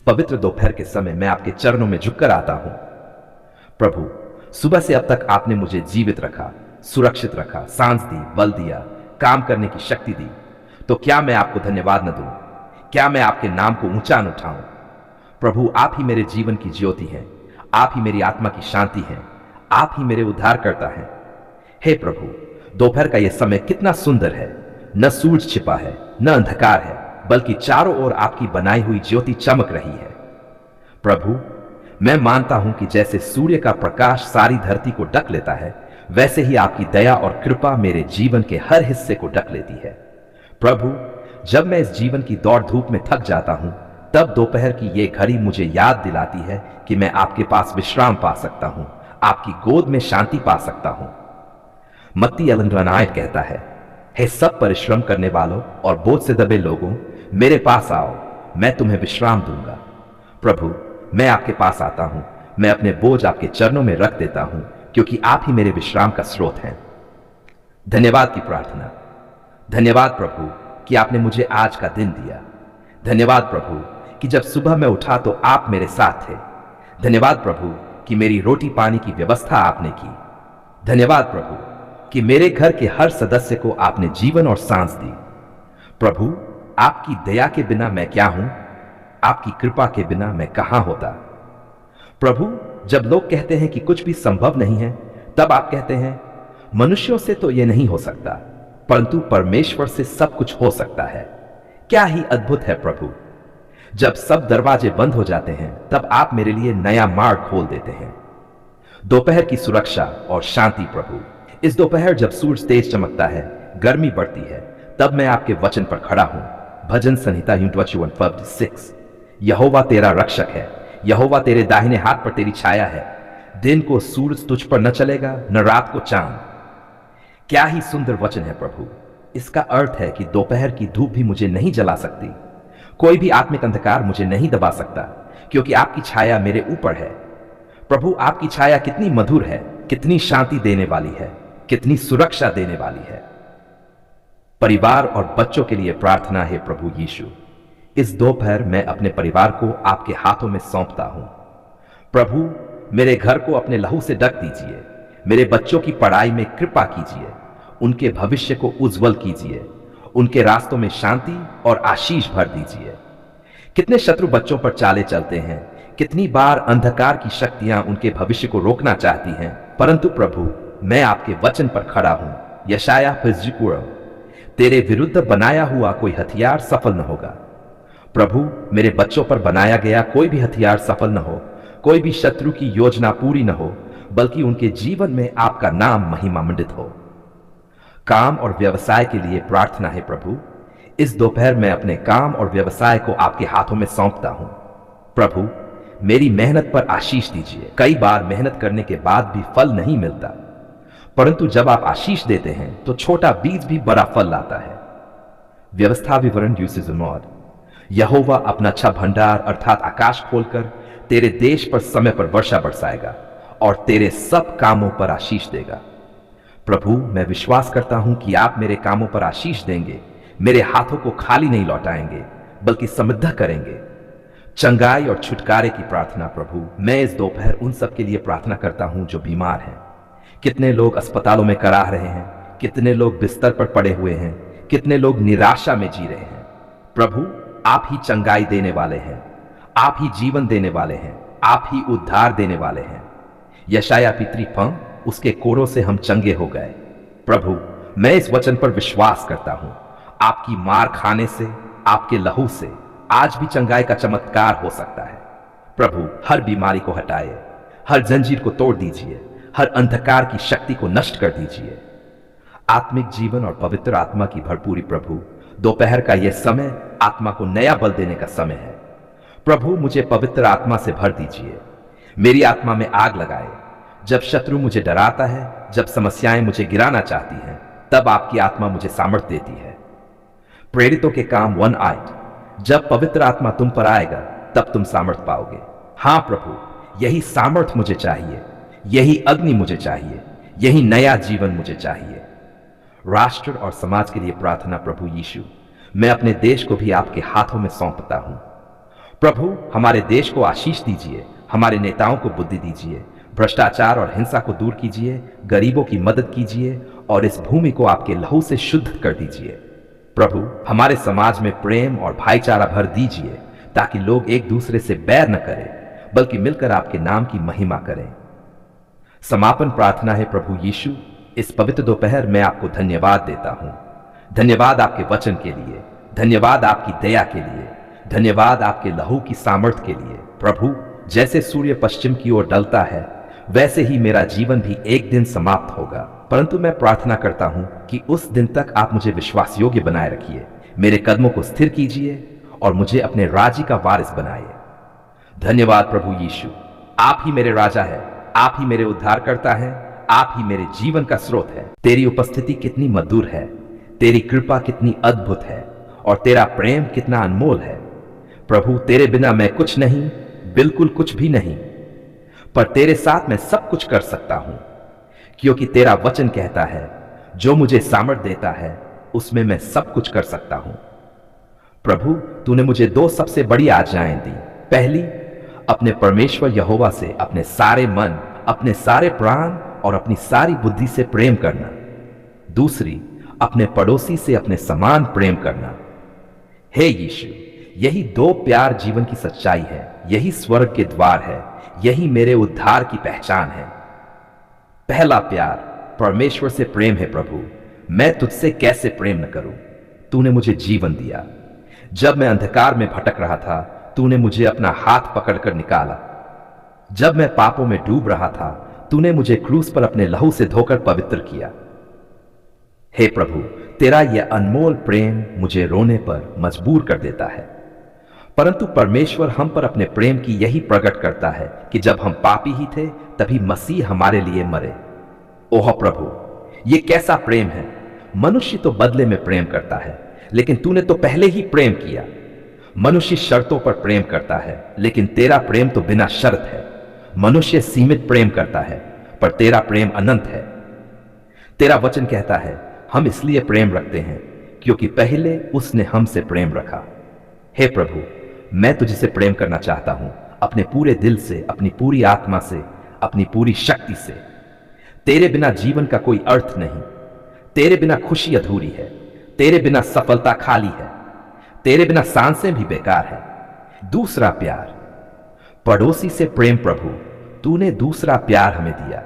पवित्र दोपहर के समय मैं आपके चरणों में झुककर आता हूं। प्रभु, सुबह से अब तक आपने मुझे जीवित रखा, सुरक्षित रखा, सांस दी, बल दिया, काम करने की शक्ति दी। तो क्या मैं आपको धन्यवाद न दूं? क्या मैं आपके नाम को ऊंचा न उठाऊं? प्रभु, आप ही मेरे जीवन की ज्योति हैं, आप ही मेरी आत्मा की शांति हैं, आप ही मेरे उद्धारकर्ता हैं। हे प्रभु, दोपहर का यह समय कितना सुंदर है। न सूरज छिपा है, न अंधकार है, बल्कि चारों ओर आपकी बनाई हुई ज्योति चमक रही है। प्रभु, मैं मानता हूं कि जैसे सूर्य का प्रकाश सारी धरती को ढक लेता है, वैसे ही आपकी दया और कृपा मेरे जीवन के हर हिस्से को ढक लेती है। प्रभु, जब मैं इस जीवन की दौड़ धूप में थक जाता हूं, तब दोपहर की ये घड़ी मुझे याद दिलाती है कि मैं आपके पास विश्राम पा सकता हूं, आपकी गोद में शांति पा सकता हूं। मत्ती 11:9 कहता है, हे सब परिश्रम करने वालों और बोझ से दबे लोगों, मेरे पास आओ, मैं तुम्हें विश्राम दूंगा। प्रभु, मैं आपके पास आता हूं, मैं अपने बोझ आपके चरणों में रख देता हूं, क्योंकि आप ही मेरे विश्राम का स्रोत हैं। धन्यवाद की प्रार्थना। धन्यवाद प्रभु कि आपने मुझे आज का दिन दिया। धन्यवाद प्रभु कि जब सुबह मैं उठा तो आप मेरे साथ थे। धन्यवाद प्रभु कि मेरी रोटी पानी की व्यवस्था आपने की। धन्यवाद प्रभु कि मेरे घर के हर सदस्य को आपने जीवन और सांस दी। प्रभु, आपकी दया के बिना मैं क्या हूं? आपकी कृपा के बिना मैं कहां होता? प्रभु, जब लोग कहते हैं कि कुछ भी संभव नहीं है, तब आप कहते हैं, मनुष्यों से तो यह नहीं हो सकता, परंतु परमेश्वर से सब कुछ हो सकता है। क्या ही अद्भुत है प्रभु। जब सब दरवाजे बंद हो जाते हैं, तब आप मेरे लिए नया मार्ग खोल देते हैं। दोपहर की सुरक्षा और शांति प्रभु, इस दोपहर जब सूरज तेज चमकता है, गर्मी बढ़ती है, तब मैं आपके वचन पर खड़ा हूं। भजन संहिता 121:6। यहोवा तेरा रक्षक है, यहोवा तेरे दाहिने हाथ पर तेरी छाया है। दिन को सूरज तुझ पर न चलेगा, न रात को चांद। क्या ही सुंदर वचन है प्रभु। इसका अर्थ है कि दोपहर की धूप भी मुझे नहीं जला सकती, कोई भी आत्मिक अंधकार मुझे नहीं दबा सकता, क्योंकि आपकी छाया मेरे ऊपर है। प्रभु, आपकी छाया कितनी मधुर है, कितनी शांति देने वाली है, कितनी सुरक्षा देने वाली है। परिवार और बच्चों के लिए प्रार्थना है। प्रभु यीशु, इस दोपहर मैं अपने परिवार को आपके हाथों में सौंपता हूं। प्रभु, मेरे घर को अपने लहू से ढक दीजिए। मेरे बच्चों की पढ़ाई में कृपा कीजिए, उनके भविष्य को उज्जवल कीजिए, उनके रास्तों में शांति और आशीष भर दीजिए। कितने शत्रु बच्चों पर चाले चलते हैं, कितनी बार अंधकार की शक्तियां उनके भविष्य को रोकना चाहती हैं, परंतु प्रभु, मैं आपके वचन पर खड़ा हूं। यशायाह 50:4, तेरे विरुद्ध बनाया हुआ कोई हथियार सफल न होगा। प्रभु, मेरे बच्चों पर बनाया गया कोई भी हथियार सफल न हो, कोई भी शत्रु की योजना पूरी न हो, बल्कि उनके जीवन में आपका नाम महिमामंडित हो। काम और व्यवसाय के लिए प्रार्थना है। प्रभु, इस दोपहर मैं अपने काम और व्यवसाय को आपके हाथों में सौंपता हूं। प्रभु, मेरी मेहनत पर आशीष दीजिए। कई बार मेहनत करने के बाद भी फल नहीं मिलता, परंतु जब आप आशीष देते हैं तो छोटा बीज भी बड़ा फल लाता है। व्यवस्था विवरण यूसेज मोड। यहोवा अपना अच्छा भंडार अर्थात आकाश खोलकर तेरे देश पर समय पर वर्षा बरसाएगा और तेरे सब कामों पर आशीष देगा। प्रभु, मैं विश्वास करता हूं कि आप मेरे कामों पर आशीष देंगे, मेरे हाथों को खाली नहीं लौटाएंगे, बल्कि समृद्ध करेंगे। चंगाई और छुटकारे की प्रार्थना। प्रभु, मैं इस दोपहर उन सब के लिए प्रार्थना करता हूं जो बीमार हैं। कितने लोग अस्पतालों में कराह रहे हैं, कितने लोग बिस्तर पर पड़े हुए हैं, कितने लोग निराशा में जी रहे हैं। प्रभु, आप ही चंगाई देने वाले हैं, आप ही जीवन देने वाले हैं, आप ही उद्धार देने वाले हैं। यशायाह 53:5, उसके कोड़ों से हम चंगे हो गए। प्रभु, मैं इस वचन पर विश्वास करता हूं। आपकी मार खाने से, आपके लहू से आज भी चंगाई का चमत्कार हो सकता है। प्रभु, हर बीमारी को हटाए, हर जंजीर को तोड़ दीजिए, हर अंधकार की शक्ति को नष्ट कर दीजिए। आत्मिक जीवन और पवित्र आत्मा की भरपूरी। प्रभु, दोपहर का यह समय आत्मा को नया बल देने का समय है। प्रभु, मुझे पवित्र आत्मा से भर दीजिए, मेरी आत्मा में आग लगाए। जब शत्रु मुझे डराता है, जब समस्याएं मुझे गिराना चाहती हैं, तब आपकी आत्मा मुझे सामर्थ्य देती है। प्रेरितों के काम 1:8, जब पवित्र आत्मा तुम पर आएगा तब तुम सामर्थ्य पाओगे। हां प्रभु, यही सामर्थ्य मुझे चाहिए, यही अग्नि मुझे चाहिए, यही नया जीवन मुझे चाहिए। राष्ट्र और समाज के लिए प्रार्थना। प्रभु यीशु, मैं अपने देश को भी आपके हाथों में सौंपता हूं। प्रभु हमारे देश को आशीष दीजिए, हमारे नेताओं को बुद्धि दीजिए, भ्रष्टाचार और हिंसा को दूर कीजिए, गरीबों की मदद कीजिए और इस भूमि को आपके लहू से शुद्ध कर दीजिए। प्रभु हमारे समाज में प्रेम और भाईचारा भर दीजिए ताकि लोग एक दूसरे से बैर न करें बल्कि मिलकर आपके नाम की महिमा करें। समापन प्रार्थना है प्रभु यीशु, इस पवित्र दोपहर में आपको धन्यवाद देता हूं। धन्यवाद आपके वचन के लिए, धन्यवाद आपकी दया के लिए, धन्यवाद आपके लहू की सामर्थ्य के लिए। प्रभु जैसे सूर्य पश्चिम की ओर ढलता है वैसे ही मेरा जीवन भी एक दिन समाप्त होगा, परंतु मैं प्रार्थना करता हूं कि उस दिन तक आप मुझे विश्वास योग्य बनाए रखिए, मेरे कदमों को स्थिर कीजिए और मुझे अपने राज्य का वारिस बनाइए। धन्यवाद प्रभु यीशु, आप ही मेरे राजा हैं, आप ही मेरे उद्धारकर्ता हैं, आप ही मेरे जीवन का स्रोत है। तेरी उपस्थिति कितनी मधुर है, तेरी कृपा कितनी अद्भुत है और तेरा प्रेम कितना अनमोल है। प्रभु तेरे बिना मैं कुछ नहीं, बिल्कुल कुछ भी नहीं, पर तेरे साथ मैं सब कुछ कर सकता हूं क्योंकि तेरा वचन कहता है जो मुझे सामर्थ्य देता है उसमें मैं सब कुछ कर सकता हूं। प्रभु तूने मुझे दो सबसे बड़ी आज्ञाएं दी। पहली, अपने परमेश्वर यहोवा से अपने सारे मन, अपने सारे प्राण और अपनी सारी बुद्धि से प्रेम करना। दूसरी, अपने पड़ोसी से अपने समान प्रेम करना। हे यीशु, यही दो प्यार जीवन की सच्चाई है, यही स्वर्ग के द्वार है, यही मेरे उद्धार की पहचान है। पहला प्यार परमेश्वर से प्रेम है। प्रभु मैं तुझसे कैसे प्रेम न करूं? तूने मुझे जीवन दिया। जब मैं अंधकार में भटक रहा था तूने मुझे अपना हाथ पकड़कर निकाला। जब मैं पापों में डूब रहा था तूने मुझे क्रूस पर अपने लहू से धोकर पवित्र किया। हे प्रभु तेरा यह अनमोल प्रेम मुझे रोने पर मजबूर कर देता है, परंतु परमेश्वर हम पर अपने प्रेम की यही प्रकट करता है कि जब हम पापी ही थे तभी मसीह हमारे लिए मरे। ओह प्रभु ये कैसा प्रेम है! मनुष्य तो बदले में प्रेम करता है लेकिन तूने तो पहले ही प्रेम किया। मनुष्य शर्तों पर प्रेम करता है लेकिन तेरा प्रेम तो बिना शर्त है। मनुष्य सीमित प्रेम करता है पर तेरा प्रेम अनंत है। तेरा वचन कहता है हम इसलिए प्रेम रखते हैं क्योंकि पहले उसने हमसे प्रेम रखा। हे प्रभु मैं तुझसे प्रेम करना चाहता हूं, अपने पूरे दिल से, अपनी पूरी आत्मा से, अपनी पूरी शक्ति से। तेरे बिना जीवन का कोई अर्थ नहीं, तेरे बिना खुशी अधूरी है, तेरे बिना सफलता खाली है, तेरे बिना सांसें भी बेकार है। दूसरा प्यार पड़ोसी से प्रेम। प्रभु तूने दूसरा प्यार हमें दिया,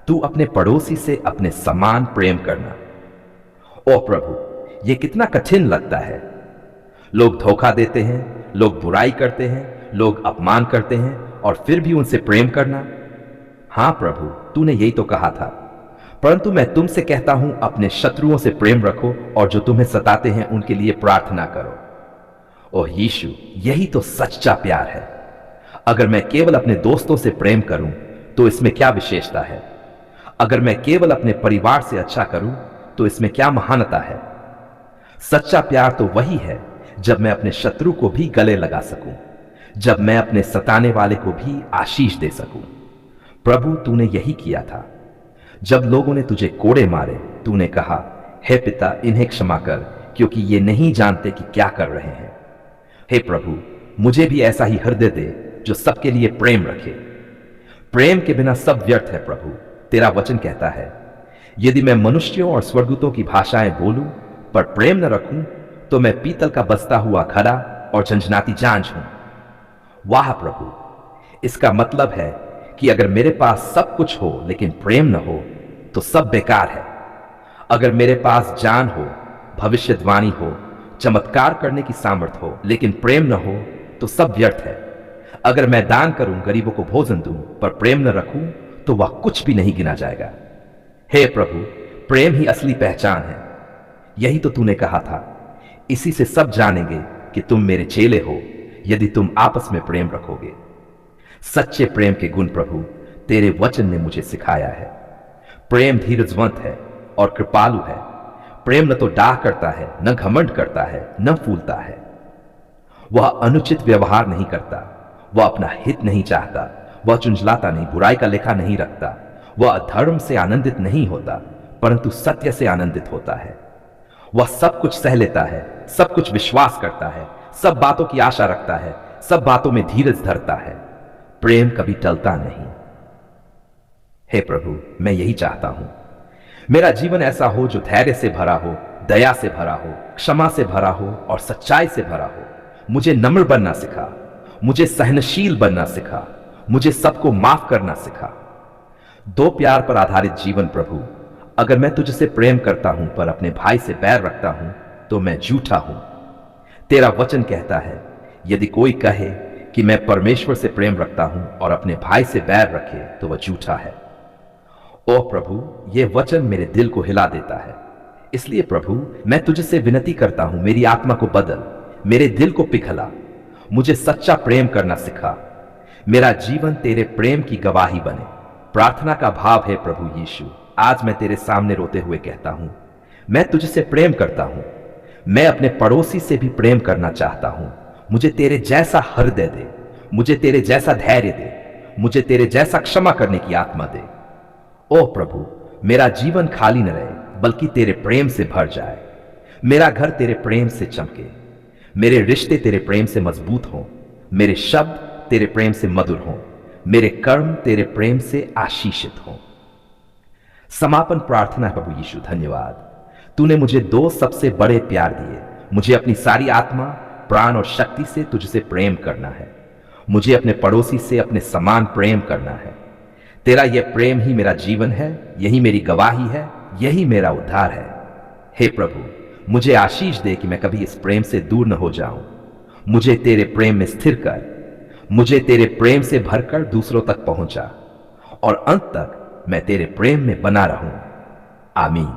तू अपने पड़ोसी से अपने समान प्रेम करना। ओ प्रभु ये कितना कठिन लगता है। लोग धोखा देते हैं, लोग बुराई करते हैं, लोग अपमान करते हैं और फिर भी उनसे प्रेम करना। हां प्रभु तूने यही तो कहा था, परंतु मैं तुमसे कहता हूं अपने शत्रुओं से प्रेम रखो और जो तुम्हें सताते हैं उनके लिए प्रार्थना करो। ओह यीशु यही तो सच्चा प्यार है। अगर मैं केवल अपने दोस्तों से प्रेम करूं तो इसमें क्या विशेषता है? अगर मैं केवल अपने परिवार से अच्छा करूं तो इसमें क्या महानता है? सच्चा प्यार तो वही है जब मैं अपने शत्रु को भी गले लगा सकूं, जब मैं अपने सताने वाले को भी आशीष दे सकूं। प्रभु तूने यही किया था। जब लोगों ने तुझे कोड़े मारे तूने कहा हे पिता इन्हें क्षमा कर क्योंकि ये नहीं जानते कि क्या कर रहे हैं। हे प्रभु मुझे भी ऐसा ही हृदय दे जो सबके लिए प्रेम रखे। प्रेम के बिना सब व्यर्थ है। प्रभु तेरा वचन कहता है यदि मैं मनुष्यों और स्वर्गदूतों की भाषाएं बोलूं पर प्रेम न रखूं तो मैं पीतल का बसता हुआ घड़ा और झंझनाती झांझ हूं। वाह प्रभु इसका मतलब है कि अगर मेरे पास सब कुछ हो लेकिन प्रेम न हो तो सब बेकार है। अगर मेरे पास जान हो, भविष्यवाणी हो, चमत्कार करने की सामर्थ्य हो लेकिन प्रेम न हो तो सब व्यर्थ है। अगर मैं दान करूं, गरीबों को भोजन दूं पर प्रेम न रखूं तो वह कुछ भी नहीं गिना जाएगा। हे प्रभु प्रेम ही असली पहचान है। यही तो तूने कहा था, इसी से सब जानेंगे कि तुम मेरे चेले हो यदि तुम आपस में प्रेम रखोगे। सच्चे प्रेम के गुण प्रभु तेरे वचन ने मुझे सिखाया है। प्रेम धीरजवंत है और कृपालु है। प्रेम न तो डाह करता है, न घमंड करता है, न फूलता है। वह अनुचित व्यवहार नहीं करता, वह अपना हित नहीं चाहता, वह चुंझलाता नहीं, बुराई का लेखा नहीं रखता, वह अधर्म से आनंदित नहीं होता परंतु सत्य से आनंदित होता है। वह सब कुछ सह लेता है, सब कुछ विश्वास करता है, सब बातों की आशा रखता है, सब बातों में धीरज धरता है, प्रेम कभी टलता नहीं। हे प्रभु, मैं यही चाहता हूं, मेरा जीवन ऐसा हो जो धैर्य से भरा हो, दया से भरा हो, क्षमा से भरा हो और सच्चाई से भरा हो। मुझे नम्र बनना सिखा, मुझे सहनशील बनना सिखा, मुझे सबको माफ करना सिखा। दो प्यार पर आधारित जीवन प्रभु। अगर मैं तुझसे प्रेम करता हूं पर अपने भाई से बैर रखता हूं तो मैं झूठा हूं। तेरा वचन कहता है, यदि कोई कहे कि मैं परमेश्वर से प्रेम रखता हूं और अपने भाई से बैर रखे तो वह झूठा है। ओ प्रभु, यह वचन मेरे दिल को हिला देता है। इसलिए प्रभु, मैं तुझसे विनती करता हूं, मेरी आत्मा को बदल, मेरे दिल को पिघला, मुझे सच्चा प्रेम करना सिखा। मेरा जीवन तेरे प्रेम की गवाही बने। प्रार्थना का भाव है प्रभु यीशु, आज मैं तेरे सामने रोते हुए कहता हूं, मैं तुझसे प्रेम करता हूं। मैं अपने पड़ोसी से भी प्रेम करना चाहता हूं। मुझे तेरे जैसा हृदय दे, मुझे तेरे जैसा धैर्य दे, मुझे तेरे जैसा क्षमा करने की आत्मा दे। ओ प्रभु, मेरा जीवन खाली न रहे बल्कि तेरे प्रेम से भर जाए। मेरा घर तेरे प्रेम से चमके, मेरे रिश्ते तेरे प्रेम से मजबूत हों, मेरे शब्द तेरे प्रेम से मधुर हों, मेरे कर्म तेरे प्रेम से आशीषित हों। समापन प्रार्थना है प्रभु यीशु, धन्यवाद। तूने मुझे दो सबसे बड़े प्यार दिए। मुझे अपनी सारी आत्मा, प्राण और शक्ति से तुझसे प्रेम करना है। मुझे अपने पड़ोसी से अपने समान प्रेम करना है। तेरा यह प्रेम ही मेरा जीवन है, यही मेरी गवाही है, यही मेरा उद्धार है। हे प्रभु, मुझे आशीष दे कि मैं कभी इस प्रेम से दूर न हो जाऊं। मुझे तेरे प्रेम में स्थिर कर, मुझे तेरे प्रेम से भरकर दूसरों तक पहुंचा और अंत तक मैं तेरे प्रेम में बना रहूं। आमीन।